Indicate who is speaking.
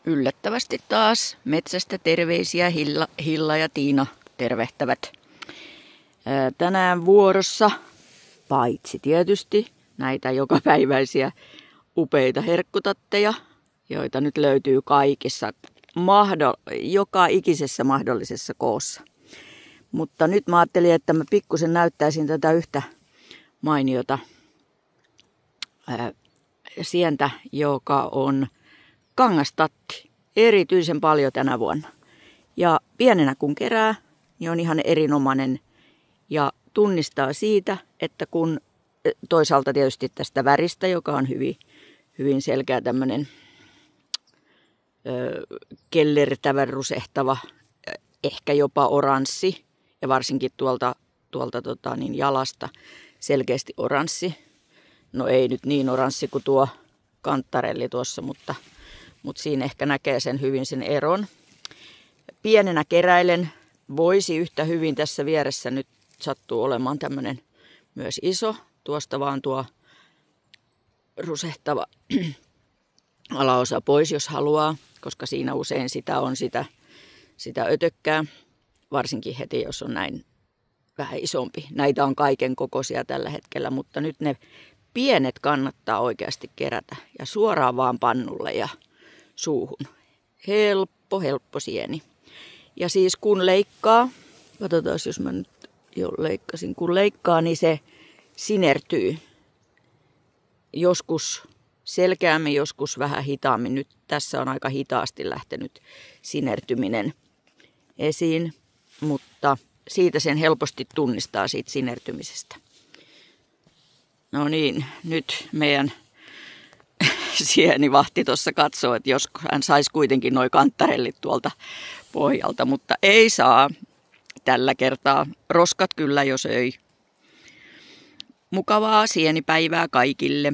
Speaker 1: Yllättävästi taas metsästä terveisiä Hilla ja Tiina tervehtävät. Tänään vuorossa, paitsi tietysti näitä jokapäiväisiä upeita herkkutatteja, joita nyt löytyy kaikissa, joka ikisessä mahdollisessa koossa. Mutta nyt mä ajattelin, että mä pikkusen näyttäisin tätä yhtä mainiota sientä, joka on kangastatti. Erityisen paljon tänä vuonna. Ja pienenä kun kerää, niin on ihan erinomainen ja tunnistaa siitä, että kun toisaalta tietysti tästä väristä, joka on hyvin selkeä tämmöinen kellertävä, rusehtava, ehkä jopa oranssi ja varsinkin tuolta jalasta selkeästi oranssi. No ei nyt niin oranssi kuin tuo kanttarelli tuossa, mutta siinä ehkä näkee sen hyvin sen eron. Pienenä keräilen voisi yhtä hyvin tässä vieressä nyt sattuu olemaan tämmöinen myös iso. Tuosta vaan tuo rusehtava alaosa pois, jos haluaa, koska siinä usein sitä ötökkää, varsinkin heti, jos on näin vähän isompi. Näitä on kaiken kokoisia tällä hetkellä, mutta nyt ne pienet kannattaa oikeasti kerätä ja suoraan vaan pannulle ja suuhun. Helppo sieni. Ja siis kun leikkaa, katsotaan jos mä nyt jo leikkasin, kun leikkaa, niin se sinertyy. Joskus selkeämmin, joskus vähän hitaammin. Nyt tässä on aika hitaasti lähtenyt sinertyminen esiin, mutta siitä sen helposti tunnistaa siitä sinertymisestä. No niin, nyt meidän sienivahti tuossa katsoo, että jos hän saisi kuitenkin nuo kanttarellit tuolta pohjalta, mutta ei saa tällä kertaa. Roskat kyllä jo söi. Mukavaa sienipäivää kaikille.